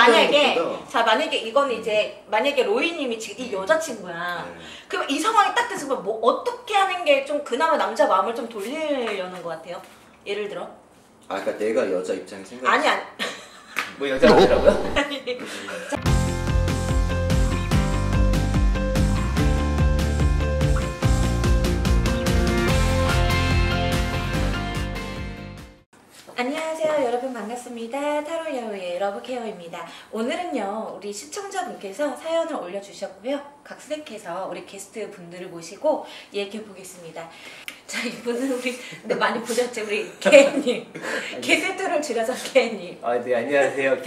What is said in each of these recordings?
만약에 이건 이제 만약에 로이님이 지금 이 여자친구야. 그럼 이 상황이 딱 돼서 뭐 어떻게 하는 게 좀 그나마 남자 마음을 좀 돌리려는 것 같아요? 예를 들어? 그러니까 내가 여자 입장에 생각. 아니. 뭐 여자라고요? 아니. 안녕하세요 여러분, 반갑습니다. 타로야후의 러브케어입니다. 오늘은요 우리 시청자분께서 사연을 올려주셨고요, 각색해서 우리 게스트 분들을 모시고 얘기해 보겠습니다. 자, 이분은 우리 많이 보셨죠, 우리 개님. 게스트를 줄여서 개님. 네, 안녕하세요.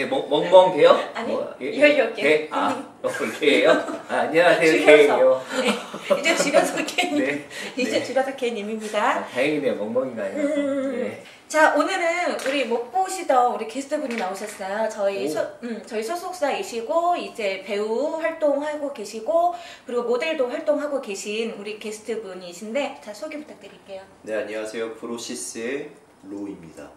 멍멍 개요? 아니, 뭐, 개. 개예요? 안녕하세요, 개예요. 네, 이제 줄여서 개님. 네, 이제 줄여서 개님입니다. 다행이네요, 멍멍이가 아니라서. 네. 자, 오늘은 우리 못 보시던 우리 게스트분이 나오셨어요. 저희 소속사이시고 이제 배우 활동하고 계시고 그리고 모델도 활동하고 계신 우리 게스트분이신데, 자, 소개 부탁드릴게요. 네, 안녕하세요. 프로시스의 로입니다.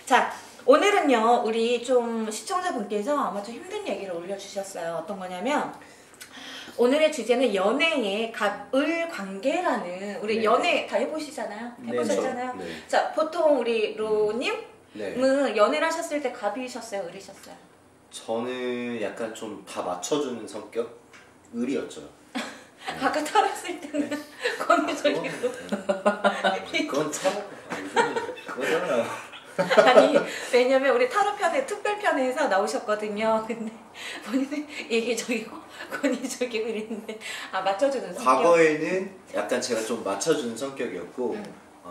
자, 오늘은요 우리 좀 시청자분께서 아마 좀 힘든 얘기를 올려주셨어요. 어떤 거냐면 오늘의 주제는 연애의 갑을 관계라는, 우리 네. 연애 다 해보시잖아요. 네, 해보셨잖아요. 네. 자, 보통 우리 로님은 네. 연애를 하셨을 때 갑이셨어요, 을이셨어요? 저는 약간 좀 다 맞춰주는 성격? 을이었죠. 아까 타로했을 때는 권위적이고. 그건 참 그거잖아요. 아니, 왜냐면 우리 타로편에 특별편에서 나오셨거든요. 근데 본인은 얘기적이고 권위적이고 이랬는데, 맞춰주는 성격. 과거에는 약간 제가 좀 맞춰주는 성격이었고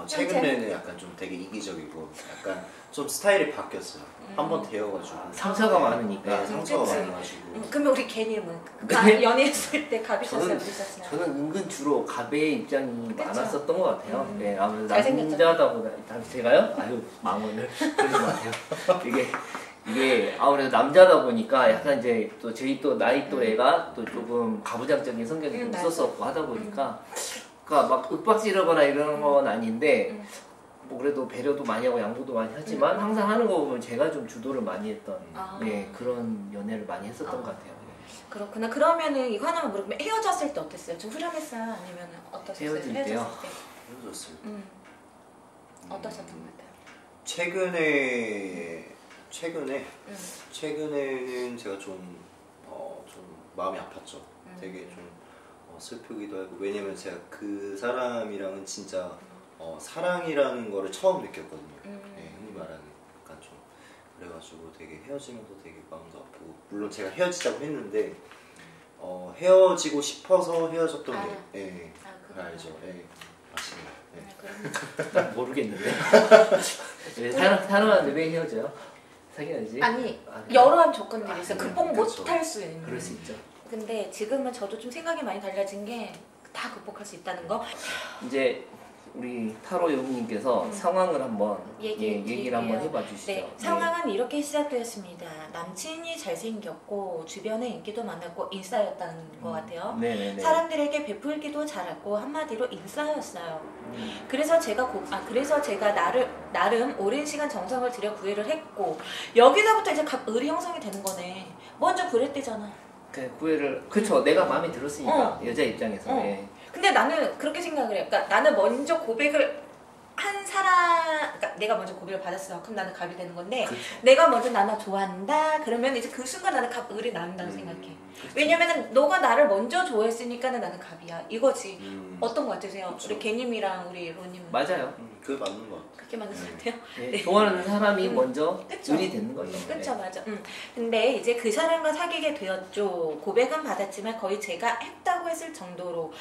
최근에는 약간 좀 되게 이기적이고 약간 좀 스타일이 바뀌었어요. 한번 데여가지고 상처가 많으니까. 네, 상처가 그치. 많아가지고. 그러면 우리 개님은 네. 연애했을 때 갑이셨어요, 을이셨어요? 저는 은근 주로 갑의 입장이 그쵸? 많았었던 것 같아요. 네, 아무래도 잘생겼죠? 남자다 보다. 제가요? 아유, 망언을 그러지 마세요. 이게 아무래도 남자다 보니까 약간 이제 또 저희 또 나이 또래가 또 조금 가부장적인 성격이 좀 있었었고 하다 보니까 그러니까 막 윽박지르거나 이런 건 아닌데 뭐 그래도 배려도 많이 하고 양보도 많이 하지만 항상 하는 거 보면 제가 좀 주도를 많이 했던 네, 그런 연애를 많이 했었던 것 같아요. 그렇구나. 그러면은 이거 하나만 물어보면, 헤어졌을 때 어땠어요? 좀 후련했어요? 아니면 어떠셨어요? 헤어질 때요? 헤어졌어요. 어떠셨던 것 같아요? 최근에는 제가 좀 마음이 아팠죠. 되게 좀 슬프기도 하고, 왜냐면 제가 그 사람이랑은 진짜 사랑이라는 거를 처음 느꼈거든요. 네, 흔히 말하는 약간 좀 그래가지고 되게 헤어지면서 되게 마음도 아프고, 물론 제가 헤어지자고 했는데 헤어지고 싶어서 헤어졌던 게 네, 알죠. 네, 맞습니다. 네. 모르겠는데. 사랑하는데 왜 헤어져요? 사귀어야지. 아니, 여러한 조건들이 있어요. 극복 그렇죠. 못할 수 있는. 그럴 수 있죠. 근데 지금은 저도 좀 생각이 많이 달라진 게, 다 극복할 수 있다는 거. 이제 우리 타로 여우님께서 상황을 한번 얘기를 한번 해봐 주시죠. 네, 상황은 이렇게 시작되었습니다. 남친이 잘생겼고 주변에 인기도 많았고 인싸였다는 것 같아요. 네네네. 사람들에게 베풀기도 잘하고 한마디로 인싸였어요. 그래서 제가 나름 오랜 시간 정성을 들여 구애를 했고, 여기서부터 이제 을이 형성이 되는 거네. 먼저 구했대잖아. 그 구애를, 그쵸, 내가 마음에 들었으니까 여자 입장에서. 예. 근데 나는 그렇게 생각을 해요. 그러니까 나는 먼저 고백을 한 그러니까 내가 먼저 고백을 받았어. 그럼 나는 갑이 되는 건데, 그쵸. 내가 먼저 나나 좋아한다. 그러면 이제 그 순간 나는 을이 나온다고 생각해. 왜냐면은 너가 나를 먼저 좋아했으니까는 나는 갑이야. 이거지. 어떤 거 같으세요? 그쵸. 우리 개님이랑 우리 로님은? 맞아요. 그게 맞는 것 같아요. 그렇게 맞는 것 같아요? 예, 네. 좋아하는 사람이 먼저 그쵸. 을이 되는 거죠. 그쵸, 맞아. 근데 이제 그 사람과 사귀게 되었죠. 고백은 받았지만 거의 제가 했다고 했을 정도로.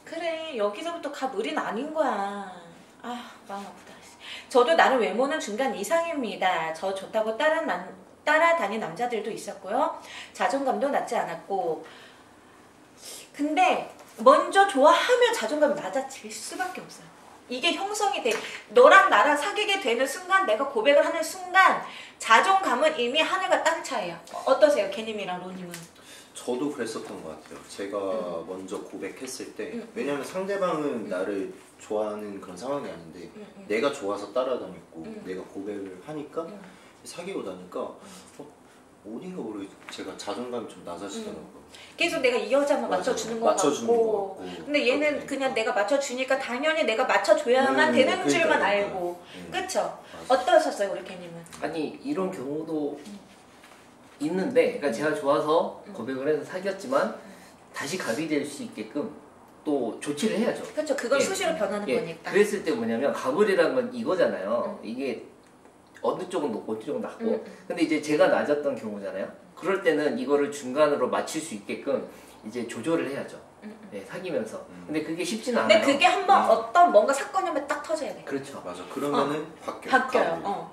그래, 여기서부터 을은 아닌 거야. 마음 아프다. 저도 나름 외모는 중간 이상입니다. 저 좋다고 따라다닌 남자들도 있었고요. 자존감도 낮지 않았고. 근데 먼저 좋아하면 자존감이 낮아질 수밖에 없어요. 이게 형성이 돼. 너랑 나랑 사귀게 되는 순간, 내가 고백을 하는 순간 자존감은 이미 하늘과 땅 차이야. 어떠세요, 개님이랑 로님은? 저도 그랬었던 것 같아요. 제가 먼저 고백했을 때 왜냐면 상대방은 나를 좋아하는 그런 상황이 아닌데 내가 좋아서 따라다녔고 내가 고백을 하니까 사귀고 나니까 어딘가 모르게 제가 자존감이 좀 낮아지더라고요. 계속 내가 이 여자만 맞춰주는 것 같고 근데 얘는 그냥 내가 맞춰주니까 당연히 내가 맞춰줘야만 되는 줄만 알고 그쵸? 어떠셨어요 우리 캐님은? 아니 이런 경우도 있는데 그러니까 제가 좋아서 고백을 해서 사귀었지만 다시 갑이 될 수 있게끔 또 조치를 해야죠. 그렇죠. 그걸 예. 수시로 변하는 예. 거니까. 그랬을 때 뭐냐면 갑을이라는 건 이거잖아요. 이게 어느 쪽은 높고 어느 쪽은 낮고 근데 이제 제가 낮았던 경우잖아요. 그럴 때는 이거를 중간으로 맞출 수 있게끔 이제 조절을 해야죠. 네, 사귀면서. 근데 그게 쉽지는 않아요. 근데 그게 한번 어떤 뭔가 사건이 오면 딱 터져야 돼. 그렇죠. 맞아. 그러면은 바뀌어요.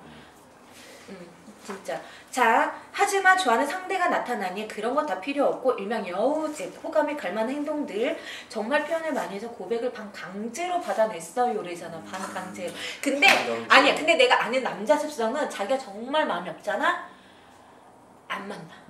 진짜. 자, 하지만 좋아하는 상대가 나타나니 그런 건 다 필요 없고 일명 여우짓, 호감이 갈만한 행동들 정말 표현을 많이 해서 고백을 반강제로 받아냈어요. 그러잖아. 반강제로. 근데 아니야. 근데 내가 아는 남자 습성은 자기가 정말 마음이 없잖아. 안 만나.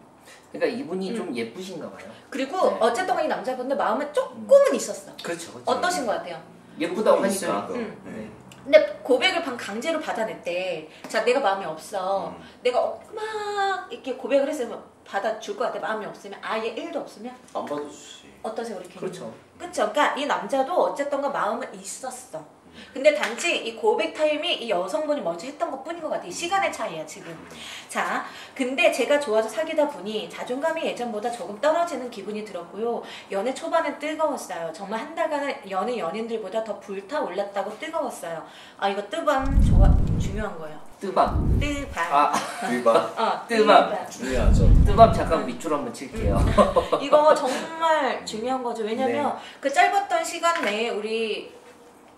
그러니까 이분이 좀 예쁘신가 봐요. 그리고 네. 어쨌든 이 남자분들 마음은 조금은 있었어. 그렇죠. 그렇죠. 어떠신 것 같아요? 예쁘다고 하니까. 네. 근데 고백을 강제로 받아냈대. 자, 내가 마음이 없어. 내가 막 이렇게 고백을 했으면 받아줄 것 같아. 마음이 없으면 아예 1도 없으면 안 받아주지. 어떠세요 우리 캐님? 그렇죠. 그쵸? 그러니까 이 남자도 어쨌든가 마음은 있었어. 근데 단지 이 고백 타임이 이 여성분이 먼저 했던 것 뿐인 것 같아. 이 시간의 차이야 지금. 자, 근데 제가 좋아서 사귀다 보니 자존감이 예전보다 조금 떨어지는 기분이 들었고요. 연애 초반엔 뜨거웠어요. 정말 한 달간은 연인들보다 더 불타올랐다고 뜨거웠어요. 아, 이거 뜨밤 중요한 거예요. 뜨밤. 뜨밤. 아, 위반. 뜨밤. 중요하죠. 뜨밤 잠깐 밑줄 한번 칠게요. 이거 정말 중요한 거죠. 왜냐면 그 짧았던 시간 내에 우리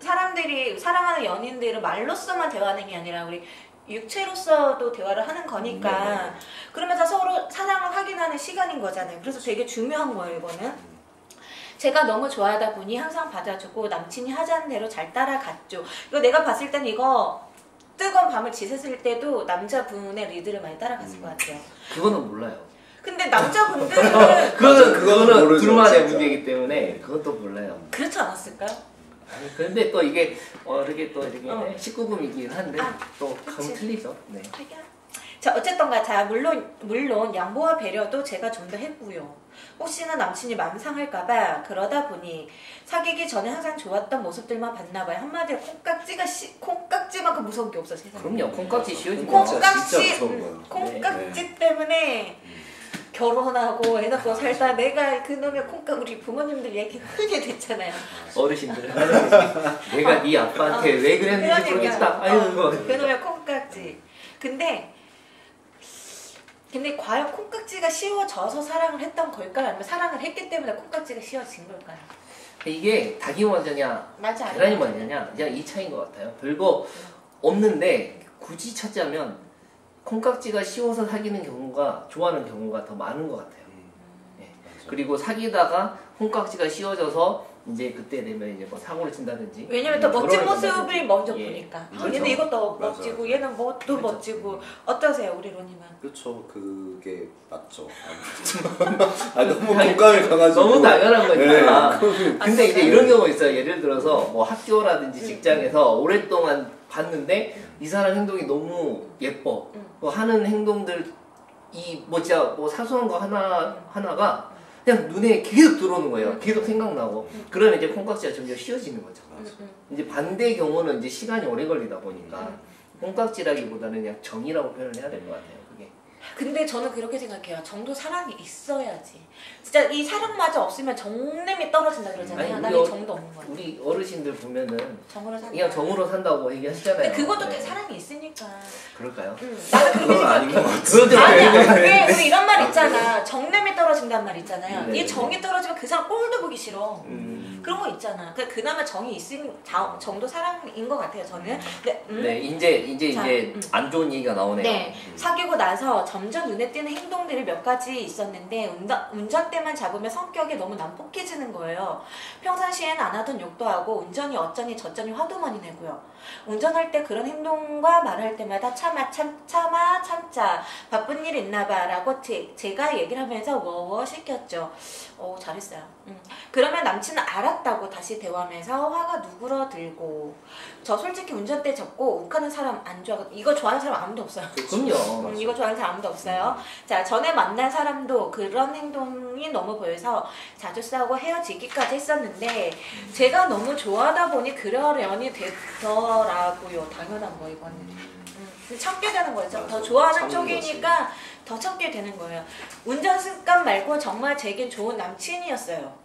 사람들이 사랑하는 연인들은 말로서만 대화하는 게 아니라 우리 육체로서도 대화를 하는 거니까 그러면서 서로 사랑을 확인하는 시간인 거잖아요. 그래서 되게 중요한 거예요 이거는. 제가 너무 좋아하다 보니 항상 받아주고 남친이 하자는 대로 잘 따라갔죠. 이거 내가 봤을 땐 이거 뜨거운 밤을 지새을 때도 남자분의 리드를 많이 따라갔을 것 같아요. 그거는 몰라요. 근데 남자분들은 그거는 모르죠, 둘만의 진짜. 문제이기 때문에 그것도 몰라요. 그렇지 않았을까요? 아니, 근데 또 이게 이렇게 또 이렇게 19금이긴 한데 또 그치. 감은 틀리죠. 네. 자, 어쨌던가 자 물론 양보와 배려도 제가 좀 더 했고요. 혹시나 남친이 마음 상할까봐 그러다 보니 사귀기 전에 항상 좋았던 모습들만 봤나봐요. 한마디로 콩깍지만큼 무서운 게 없어 세상에. 그럼요. 콩깍지 씌워지면 콩깍지, 진짜 무서운 거예요. 콩깍지 때문에 결혼하고 애 낳고 살다 내가 그놈의 우리 부모님들 얘기 크게 듣잖아요. 어르신들 내가 네 아빠한테 왜 그랬는지 모르겠다. 아유 이거. 그놈의 콩깍지. 근데 과연 콩깍지가 씌워져서 사랑을 했던 걸까요? 아니면 사랑을 했기 때문에 콩깍지가 씌워진 걸까요? 이게 닭이 먼저냐 맞아. 계란이 먼저냐 그냥 이 차이인 것 같아요. 별거 없는데 굳이 찾자면 콩깍지가 씌워서 사귀는 경우가 좋아하는 경우가 더 많은 것 같아요. 네. 그리고 사귀다가 콩깍지가 씌워져서 이제 그때 되면 이제 뭐 사고를 친다든지 왜냐면 더 멋진 결혼을 모습을 한다든지. 먼저 예. 보니까 그렇죠. 얘는 이것도 맞아요. 멋지고 얘는 뭐 또 그렇죠. 멋지고 어떠세요 우리 로님은? 그렇죠. 그게 맞죠. 너무 공감이 가가지고 너무 당연한 거니까. 네. 근데 이제 이런 경우 있어요. 예를 들어서 뭐 학교라든지 직장에서 오랫동안 봤는데 이 사람 행동이 너무 예뻐. 뭐 하는 행동들 뭐 진짜 뭐 사소한 거 하나가 그냥 눈에 계속 들어오는 거예요. 계속 생각나고. 그러면 이제 콩깍지가 점점 씌워지는 거죠. 이제 반대의 경우는 이제 시간이 오래 걸리다 보니까 콩깍지라기보다는 그냥 정이라고 표현을 해야 될 것 같아요. 그게. 근데 저는 그렇게 생각해요. 정도 사랑이 있어야지. 진짜 이 사랑마저 없으면 정냄이 떨어진다 그러잖아요. 아니, 난 이 정도 없는 거야. 우리 어르신들 보면은 정으로 산다. 그냥 정으로 산다고 얘기하시잖아요. 근데 그것도 네. 다 사랑이 있으니까. 그럴까요? 나는 그렇게 그건 생각해. 아닌 것 같아. 그건 좀 아니야. 그게 우리 이런 말 있잖아. 정냄이 떨어진단 말 있잖아요. 네. 이 정이 떨어지면 그 사람 꼴도 보기 싫어. 그런 거 있잖아. 그나마 정이 있은 정도 사람인 것 같아요, 저는. 네, 이제 안 좋은 얘기가 나오네요. 네, 사귀고 나서 점점 눈에 띄는 행동들이 몇 가지 있었는데 운전대만 잡으면 성격이 너무 난폭해지는 거예요. 평상시에는 안 하던 욕도 하고 운전이 어쩌니 저쩌니 화도 많이 내고요. 운전할 때 그런 행동과 말할 때마다 참자 바쁜 일 있나 봐 라고 제가 얘기를 하면서 워워 시켰죠. 오, 잘했어요. 그러면 남친은 알았다고 다시 대화하면서 화가 누그러들고, 저 솔직히 운전대 잡고 욱하는 사람 안 좋아하거든요. 이거 좋아하는 사람 아무도 없어요. 그럼요. 이거 좋아하는 사람 아무도 없어요. 자, 전에 만난 사람도 그런 행동이 너무 보여서 자주 싸우고 헤어지기까지 했었는데 제가 너무 좋아하다 보니 그러려니 되더라고요. 당연한 거 이거는. 참게 되는 거죠. 더 좋아하는 쪽이니까 더 참게 되는 거예요. 운전 습관 말고 정말 제겐 좋은 남친이었어요.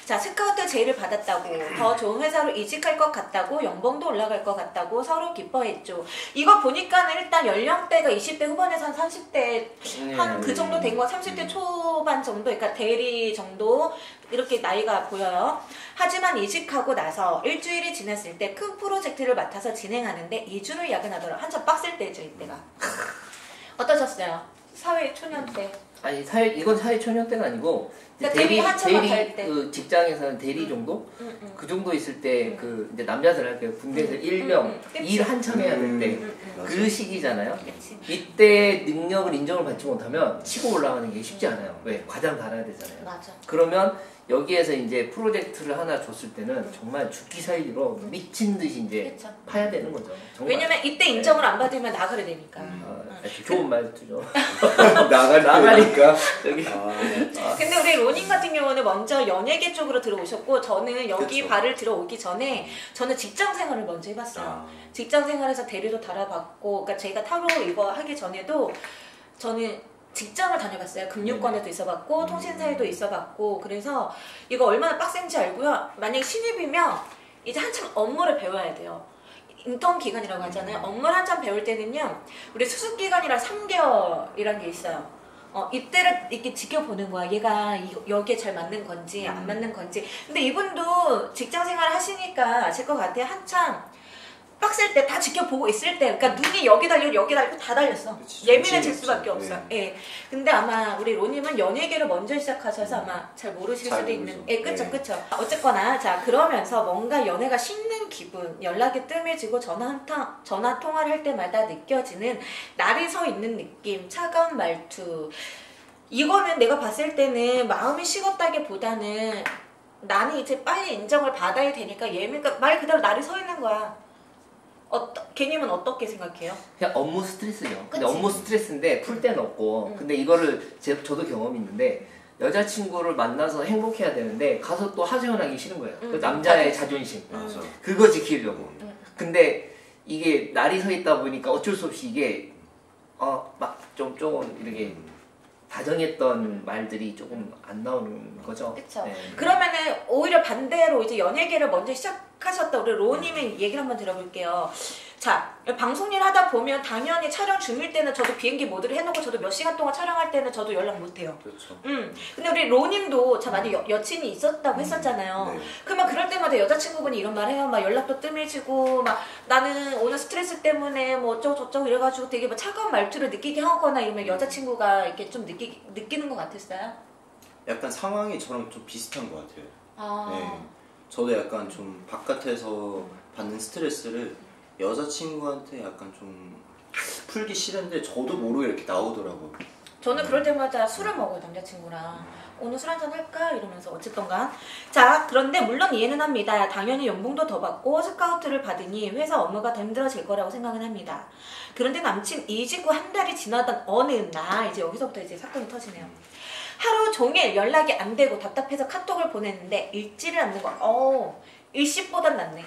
자, 스카우트 제의를 받았다고, 더 좋은 회사로 이직할 것 같다고, 연봉도 올라갈 것 같다고 서로 기뻐했죠. 이거 보니까는 일단 연령대가 20대 후반에서 한 30대 한 그 정도 된 거, 30대 초반 정도, 그러니까 대리 정도 이렇게 나이가 보여요. 하지만 이직하고 나서 일주일이 지났을 때 큰 프로젝트를 맡아서 진행하는데 2주를 야근하더라. 한참 빡셀 때죠, 이때가. 어떠셨어요? 사회 초년 때. 아니 이건 사회 초년 때가 아니고 그러니까 대리 그 직장에서는 대리 정도 그 정도 있을 때 그 이제 남자들 할게요. 군대에서 일명 일 한참 해야 될 때 그 시기잖아요. 그치. 이때 능력을 인정을 받지 못하면 치고 올라가는 게 쉽지 않아요. 왜? 과장 달아야 되잖아요. 맞아. 그러면 여기에서 이제 프로젝트를 하나 줬을 때는 정말 죽기 살기로 미친 듯이 이제 그쵸. 파야 되는 거죠. 정말. 왜냐면 이때 인정을 안 받으면 나가야 되니까. 좋은 말투죠. 나가니까. 여기. 근데 우리 로닝 같은 경우는 먼저 연예계 쪽으로 들어오셨고, 저는 여기 그쵸. 발을 들어오기 전에 저는 직장 생활을 먼저 해봤어요. 직장 생활에서 대리도 달아봤고, 그러니까 제가 타로 이거 하기 전에도 저는 직장을 다녀봤어요. 금융권에도 있어봤고 통신사에도 있어봤고, 그래서 이거 얼마나 빡센지 알고요. 만약에 신입이면 이제 한참 업무를 배워야 돼요. 인턴 기간이라고 하잖아요. 업무를 한참 배울 때는요, 우리 수습 기간이라 3개월이란 게 있어요. 이때를 이렇게 지켜보는 거야. 얘가 여기에 잘 맞는 건지 안 맞는 건지. 근데 이분도 직장 생활 하시니까 아실 것 같아요. 한참 빡셀 때 다 지켜보고 있을 때, 그러니까 눈이 여기 달리고 여기 달리고 다 달렸어. 그치, 예민해질 수밖에 없지. 없어. 예. 근데 아마 우리 로님은 연예계를 먼저 시작하셔서 아마 잘 모르실 잘 수도 모르죠. 있는. 예, 그쵸, 네. 그쵸. 어쨌거나 자, 그러면서 뭔가 연애가 식는 기분, 연락이 뜸해지고 전화 통화를 할 때마다 느껴지는 날이 서 있는 느낌, 차가운 말투. 이거는 내가 봤을 때는 마음이 식었다기보다는 나는 이제 빨리 인정을 받아야 되니까 그러니까 말 그대로 날이 서 있는 거야. 개님은 어떻게 생각해요? 그냥 업무 스트레스죠. 근데 그치? 업무 스트레스인데 풀 때는 없고. 근데 이거를 저도 경험이 있는데, 여자친구를 만나서 행복해야 되는데 가서 또 하소연하기 싫은 거예요. 그 남자의 자존심. 맞아. 그거 지키려고. 근데 이게 날이 서 있다 보니까 어쩔 수 없이 이게 막 조금 이렇게 다정했던 말들이 조금 안 나오는 거죠. 그쵸. 네. 그러면은 오히려 반대로 이제 연예계를 먼저 시작하셨다 우리 로님의 얘기를 한번 들어볼게요. 자, 방송 일 하다 보면 당연히 촬영 중일 때는 저도 비행기 모드를 해놓고 저도 몇 시간 동안 촬영할 때는 저도 연락 못 해요. 그렇죠. 근데 우리 로님도 자, 만약 여친이 있었다고 했었잖아요. 네. 그러면 그럴 때마다 여자친구분이 이런 말 해요. 막 연락도 뜸해지고, 막 나는 오늘 스트레스 때문에 뭐 어쩌고저쩌고 이래가지고 되게 막 차가운 말투를 느끼게 하거나 이러면 여자친구가 이렇게 좀 느끼는 것 같았어요? 약간 상황이 저랑 좀 비슷한 것 같아요. 아. 네. 저도 약간 좀 바깥에서 받는 스트레스를 여자친구한테 약간 좀 풀기 싫은데 저도 모르게 이렇게 나오더라고요. 저는 그럴 때마다 술을 먹어요, 남자친구랑. 오늘 술 한잔 할까? 이러면서 어쨌던가. 자, 그런데 물론 이해는 합니다. 당연히 연봉도 더 받고 스카우트를 받으니 회사 업무가 더 힘들어질 거라고 생각은 합니다. 그런데 남친 이직 후 한 달이 지나던 어느 날, 이제 여기서부터 이제 사건이 터지네요. 하루 종일 연락이 안 되고 답답해서 카톡을 보냈는데 읽지를 않는 거. 일십보단 낫네.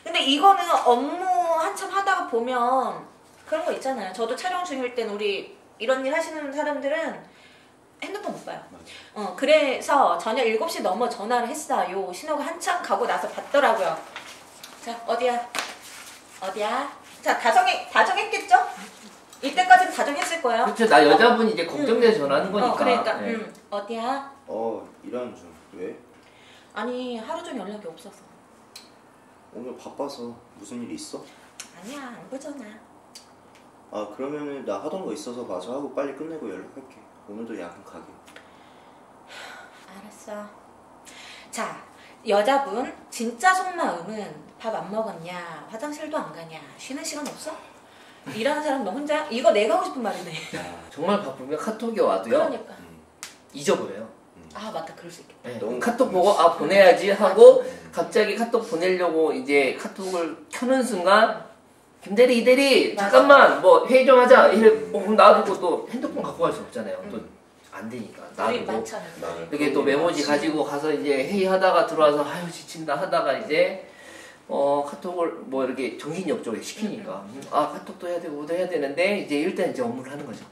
근데 이거는 업무 한참 하다가 보면 그런 거 있잖아요. 저도 촬영 중일 때는 우리 이런 일 하시는 사람들은 핸드폰 못 봐요. 그래서 저녁 7시 넘어 전화를 했어요. 신호가 한참 가고 나서 받더라고요. 자, 어디야? 자, 다정했겠죠? 이때까지는 다정했을 거예요. 그렇죠. 나 여자분이 이제 걱정돼서 전화하는 거니까. 그러니까 네. 어디야? 일하는 중. 왜? 아니 하루 종일 연락이 없어서. 오늘 바빠서 무슨 일 있어? 아니야 안 보잖아. 아 그러면은 나 하던 거 있어서 마저 하고 빨리 끝내고 연락할게. 오늘도 야근 가게. 알았어. 자 여자분 진짜 속마음은 밥 안 먹었냐, 화장실도 안 가냐, 쉬는 시간 없어? 일하는 사람 너 혼자? 이거 내가 하고 싶은 말이네. 정말 바쁘면 카톡이 와도요. 그러니까. 잊어버려요. 아 맞다 그럴 수 있겠다. 네. 너무 카톡 보고 아 보내야지 하고 갑자기 카톡 보내려고 이제 카톡을 켜는 순간 김대리 이대리 맞아. 잠깐만 뭐 회의 좀 하자 이래 그럼 놔두고 또 핸드폰 갖고 갈 수 없잖아요. 또 안 되니까 우리 놔두고 많잖아. 이렇게 또 메모지 가지고 가서 이제 회의하다가 들어와서 아유 지친다 하다가 이제 카톡을 뭐 이렇게 정신역적에 시키니까 아 카톡도 해야 되고 뭐도 해야 되는데 이제 일단 이제 업무를 하는 거죠.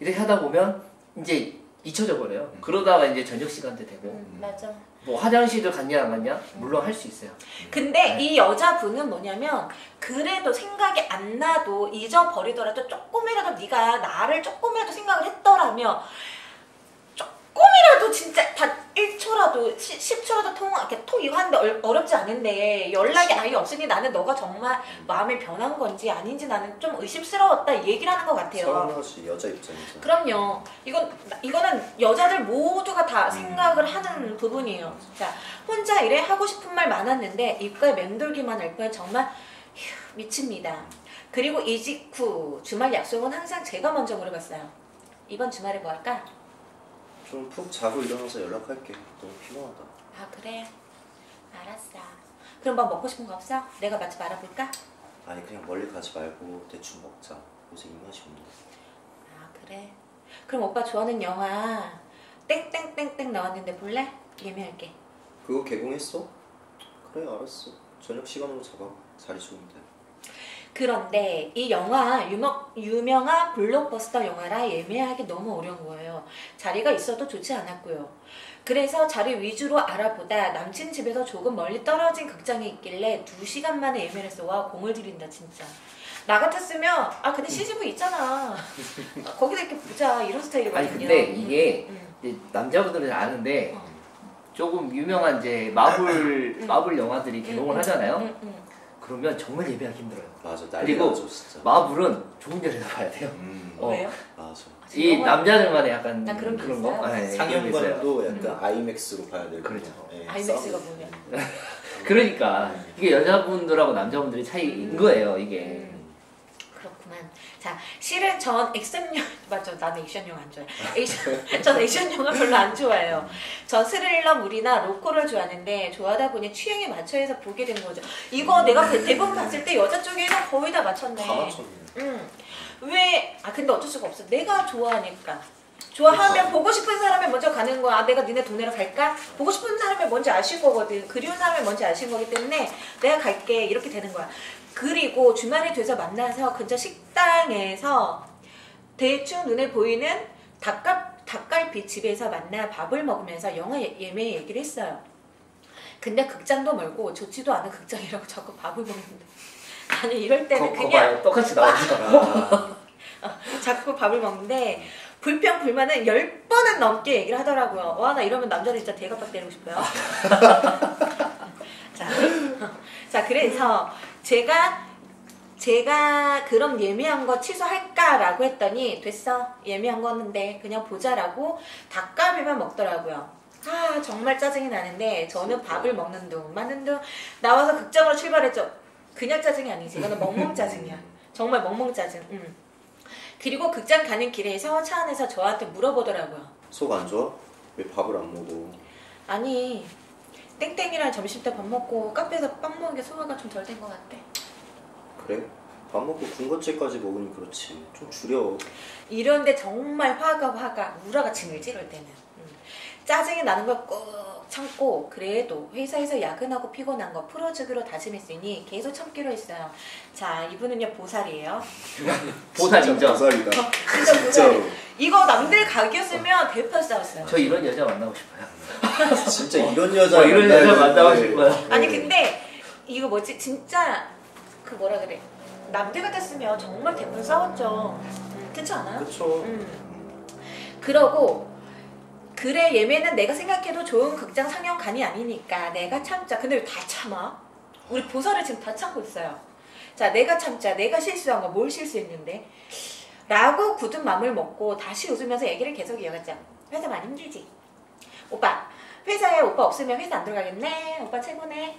이렇게 하다 보면 이제 잊혀져 버려요. 그러다가 이제 저녁 시간대 되고 맞아. 뭐 화장실을 갔냐 안 갔냐 물론 할 수 있어요. 근데 이 여자분은 뭐냐면 그래도 생각이 안 나도 잊어버리더라도 조금이라도 네가 나를 조금이라도 생각을 했더라면 조금이라도 진짜 단 1초라도 10초라도 이렇게 톡 이거 하는데 어렵지 않은데 연락이 아예 없으니 나는 너가 정말 마음이 변한 건지 아닌지 나는 좀 의심스러웠다 얘기를 하는 것 같아요. 서운하지 여자 입장에서. 그럼요. 이거는 여자들 모두가 다 생각을 하는 부분이에요. 자, 혼자 일해 하고 싶은 말 많았는데 입가에 맴돌기만 할 뿐 정말 휴, 미칩니다. 그리고 이직 후 주말 약속은 항상 제가 먼저 물어봤어요. 이번 주말에 뭐 할까? 좀 푹 자고 일어나서 연락할게. 너무 피곤하다. 아 그래? 알았어. 그럼 뭐 먹고 싶은 거 없어? 내가 맛집 알아볼까? 아니 그냥 멀리 가지 말고 대충 먹자. 요새 입맛이 없네. 아 그래? 그럼 오빠 좋아하는 영화 땡땡땡땡 나왔는데 볼래? 예매할게. 그거 개봉했어? 그래 알았어. 저녁 시간으로 잡아. 자리 좋은데. 그런데 이 영화 유명한 블록버스터 영화라 예매하기 너무 어려운 거예요. 자리가 있어도 좋지 않았고요. 그래서 자리 위주로 알아보다 남친 집에서 조금 멀리 떨어진 극장이 있길래 2시간 만에 예매를 했어. 와 공을 들인다 진짜. 나 같았으면 아 근데 CGV 있잖아. 거기서 이렇게 보자 이런 스타일이거든요. 아니 근데 이게 이제 남자분들은 아는데 조금 유명한 이제 마블 영화들이 개봉을 하잖아요. 그러면 정말 예매하기 힘들어요. 맞아. 그리고 난리나죠 진짜. 마블은 좋은 데서 봐야 돼요. 왜요? 맞아. 이 남자들만의 약간 나 그런 게 거. 있어요? 네, 그런 게 있어요. 상영관도 약간 아이맥스로 봐야 되고. 그렇죠. 예, 아이맥스가 싸움. 뭐냐? 그러니까 이게 여자분들하고 남자분들의 차이인 거예요. 이게. 그렇구만. 자, 실은 전 액션용 맞죠? 나는 액션용 안 좋아해. 전 액션 영화 별로 안 좋아해요. 전 스릴러물이나 로코를 좋아하는데 좋아하다 보니 취향에 맞춰서 보게 된 거죠. 이거 내가 대부분 봤을 때 여자 쪽에는 거의 다 맞췄네. 다 맞췄네. 왜? 아 근데 어쩔 수가 없어. 내가 좋아하니까. 좋아하면 보고 싶은 사람이 먼저 가는 거야. 아, 내가 니네 동네로 갈까? 보고 싶은 사람이 뭔지 아실 거거든. 그리운 사람이 뭔지 아실 거기 때문에 내가 갈게. 이렇게 되는 거야. 그리고 주말이 돼서 만나서 근처 식당에서 대충 눈에 보이는 닭갈비 집에서 만나 밥을 먹으면서 영화 예매 얘기를 했어요. 근데 극장도 멀고 좋지도 않은 극장이라고 자꾸 밥을 먹는데 아니 이럴 때는 거 그냥 봐요. 똑같이 나오죠. 자꾸 밥을 먹는데 불평불만은 10번은 넘게 얘기를 하더라고요. 와 나 이러면 남자를 진짜 대가박 때리고 싶어요. 자 그래서 제가 그럼 예매한 거 취소할까라고 했더니 됐어 예매한 거였는데 그냥 보자라고 닭갈비만 먹더라고요. 아 정말 짜증이 나는데 저는 밥을 먹는 둥 마는 둥 나와서 극장으로 출발했죠. 그냥 짜증이 아니지 이거는 멍멍 짜증이야. 정말 멍멍 짜증. 그리고 극장 가는 길에서 차 안에서 저한테 물어보더라고요. 속 안 좋아? 왜 밥을 안 먹어? 아니 땡땡이랑 점심 때 밥 먹고 카페에서 빵 먹은 게 소화가 좀 덜 된 것 같대. 그래? 밥 먹고 군것질까지 먹으니 그렇지. 좀 줄여. 이런데 정말 화가 우라같이 밀지 이럴 때는. 짜증이 나는 걸 꾹 참고 그래도 회사에서 야근하고 피곤한 거 풀어주기로 다짐했으니 계속 참기로 했어요. 자 이분은요 보살이에요. 보살 인정. 보살이다. 진짜 보살. 이거 남들 각이었으면 대판 싸웠어요. 저 이런 여자 만나고 싶어요. 진짜 이런 여자 이런 여자 만나고 싶어요. 아니 근데 이거 뭐지 진짜 그 뭐라 그래 남들 같았으면 정말 대판 싸웠죠. 그렇지 않아요? 그쵸. 그러고 그래 예매는 내가 생각해도 좋은 극장 상영관이 아니니까 내가 참자. 근데 왜 다 참아? 우리 보살을 지금 다 참고 있어요. 자, 내가 참자. 내가 실수한 거 뭘 실수했는데? 라고 굳은 맘을 먹고 다시 웃으면서 얘기를 계속 이어갔죠. 회사 많이 힘들지? 오빠, 회사에 오빠 없으면 회사 안 들어가겠네? 오빠 최고네?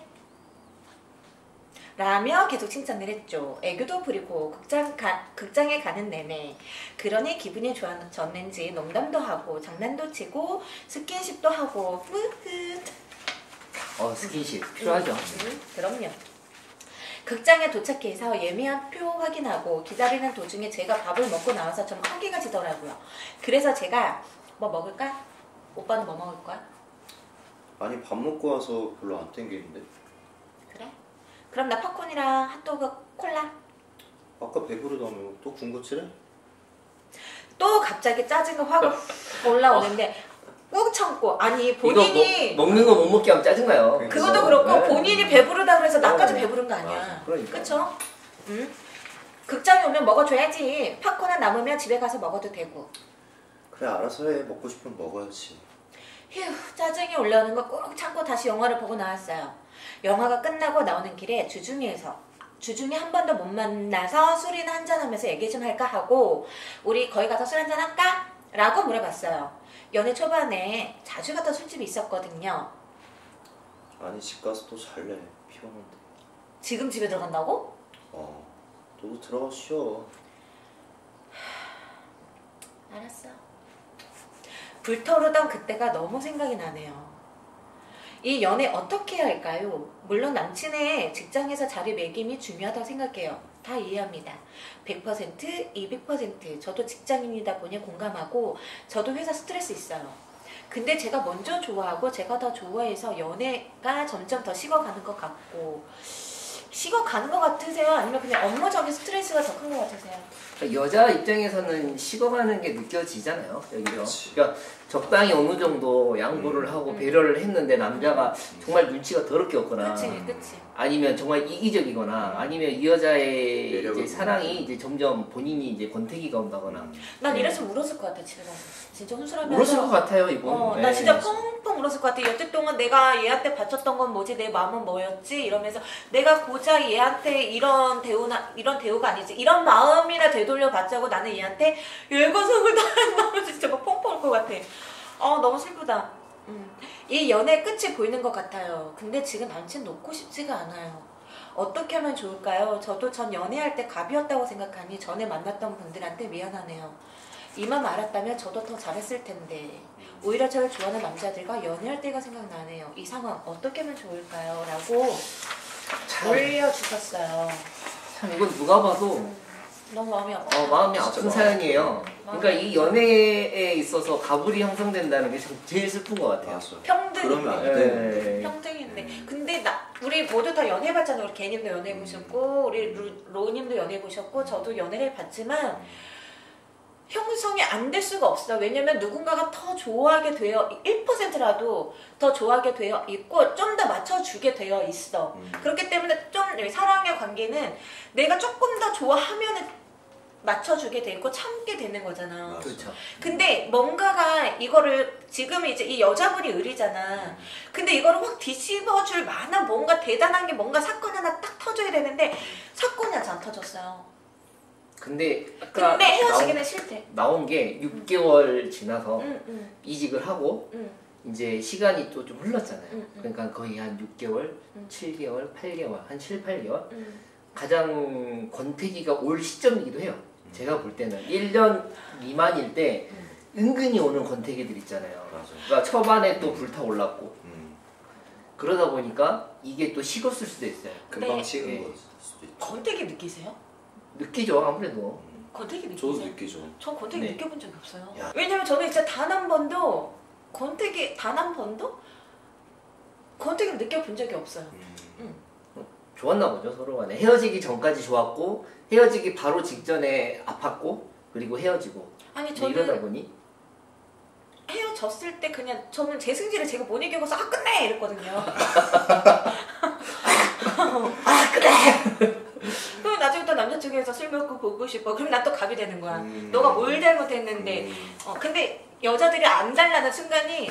라며 계속 칭찬을 했죠. 애교도 부리고 극장에 가는 내내 그러니 기분이 좋아졌는지 농담도 하고 장난도 치고 스킨십도 하고 뿌듯. 스킨십 필요하죠. 그럼요. 극장에 도착해서 예매한 표 확인하고 기다리는 도중에 제가 밥을 먹고 나와서 좀 허기가 지더라고요. 그래서 제가 뭐 먹을까? 오빠는 뭐 먹을 거야? 아니 밥 먹고 와서 별로 안 땡기는데. 그래? 그럼 나 팝콘이랑 핫도그 콜라. 아까 배부르다며 또 군것질해? 또 갑자기 짜증이 확 올라오는데 꾹 참고 아니 본인이 이거 먹는 거 못 먹게 하면 짜증나요. 그것도 그렇고 네. 본인이 배부르다 그래서 나까지 배부른 거 아니야. 맞아. 그러니까. 그쵸? 응? 극장에 오면 먹어줘야지. 팝콘은 남으면 집에 가서 먹어도 되고. 그래 알아서 해. 먹고 싶으면 먹어야지. 휴, 짜증이 올라오는 거 꾹 참고 다시 영화를 보고 나왔어요. 영화가 끝나고 나오는 길에 주중에 한 번도 못 만나서 술이나 한잔하면서 얘기 좀 할까 하고 우리 거기 가서 술 한잔 할까? 라고 물어봤어요. 연애 초반에 자주 갔던 술집이 있었거든요. 아니 집 가서 또 잘래. 피곤한데. 지금 집에 들어간다고? 너도 들어가 쉬어. 알았어. 불타오르던 그때가 너무 생각이 나네요. 이 연애 어떻게 해야 할까요? 물론 남친의 직장에서 자리 매김이 중요하다고 생각해요. 다 이해합니다. 100%, 200% 저도 직장인이다 보니 공감하고 저도 회사 스트레스 있어요. 근데 제가 먼저 좋아하고 제가 더 좋아해서 연애가 점점 더 식어가는 것 같고 식어가는 것 같으세요? 아니면 그냥 업무적인 스트레스가 더 큰 것 같으세요? 여자 입장에서는 식어가는 게 느껴지잖아요. 여기서. 그치. 그러니까 적당히 어느 정도 양보를 하고 배려를 했는데 남자가 정말 눈치가 더럽게 없거나 그치. 아니면 정말 이기적이거나 아니면 이 여자의 매력을 이제 사랑이 이제 점점 본인이 이제 권태기가 온다거나 난 이래서 울었을 것 같아 집에 가서. 진짜 혼술하면서. 울었을 것 같아요 이건. 나 네. 진짜 펑펑 울었을 것 같아. 여태 동안 내가 얘한테 바쳤던 건 뭐지? 내 마음은 뭐였지? 이러면서 내가 고작 얘한테 이런 대우가 아니지. 이런 마음이나 되돌려 받자고 나는 얘한테 열거성을 다하면서 진짜 막 펑펑 울 것 같아. 너무 슬프다. 이 연애 끝이 보이는 것 같아요. 근데 지금 남친 놓고 싶지가 않아요. 어떻게 하면 좋을까요? 저도 전 연애할 때 갑이었다고 생각하니 전에 만났던 분들한테 미안하네요. 이만 알았다면 저도 더 잘했을 텐데 오히려 저를 좋아하는 남자들과 연애할 때가 생각나네요. 이 상황 어떻게 하면 좋을까요? 라고 올려주셨어요. 참 이건 누가 봐도 너무 마음이 아파. 마음이 아픈 사연이에요. 그러니까 이 연애에 있어서 가불이 형성된다는 게 제일 슬픈 것 같아요. 그러면 안 평등인데. 돼. 평등인데. 근데 우리 모두 다 연애해봤잖아요. 우리 개님도 연애해보셨고 우리 로우님도 연애해보셨고 저도 연애를 해봤지만 형성이 안 될 수가 없어. 왜냐면 누군가가 더 좋아하게 되어 1%라도 더 좋아하게 되어 있고 좀 더 맞춰주게 되어 있어. 그렇기 때문에 좀 사랑의 관계는 내가 조금 더 좋아하면 맞춰주게 되고 참게 되는 거잖아. 그렇죠. 근데 뭔가가 이거를 지금 이제 이 여자분이 의리잖아. 근데 이거를 확 뒤집어줄 만한 뭔가 대단한 게 뭔가 사건 하나 딱 터져야 되는데 사건이 아직 안 터졌어요. 근데 아까 근데 헤어지기는 싫대. 나온 게 6개월 지나서 응. 이직을 하고 이제 시간이 또 좀 흘렀잖아요. 그러니까 거의 한 6개월, 7개월, 8개월, 한 7, 8개월 가장 권태기가 올 시점이기도 해요. 제가 볼 때는 1년 미만일 때 은근히 오는 권태기들 있잖아요. 맞아. 그러니까 초반에 또 불타올랐고 그러다 보니까 이게 또 식었을 수도 있어요. 금방 네. 식은 네. 걸 수도 있죠. 권태기 느끼세요? 느끼죠 아무래도. 권태기 느끼세요? 저도 느끼죠. 전 권태기 네. 느껴본 적이 없어요. 야. 왜냐면 저는 진짜 단 한 번도 권태기를 느껴본 적이 없어요. 좋았나 보죠 서로 간에. 헤어지기 전까지 좋았고 헤어지기 바로 직전에 아팠고 그리고 헤어지고 아니 이러다 저는 보니 헤어졌을 때 그냥 저는 제 승질을 제가 못 이겨서 끝내 이랬거든요. 그래! 그럼 나중에 또 남자친구에서 술 먹고 보고 싶어. 그럼 난 또 갑이 되는 거야. 너가 뭘 잘못했는데. 근데 여자들이 안 달라는 순간이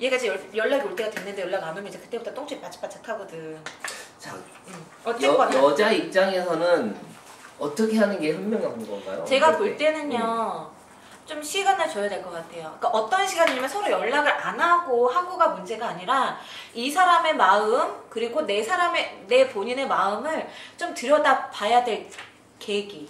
얘가 이제 연락이 올 때가 됐는데 연락 안 오면 이제 그때부터 똥줄이 바짝바짝 하거든. 자, 어쨌거나 여자 입장에서는 어떻게 하는 게 현명한 건가요? 제가 볼 때는요. 좀 시간을 줘야 될 것 같아요. 그러니까 어떤 시간이냐면 서로 연락을 안 하고가 문제가 아니라 이 사람의 마음 그리고 내 본인의 마음을 좀 들여다 봐야 될 계기.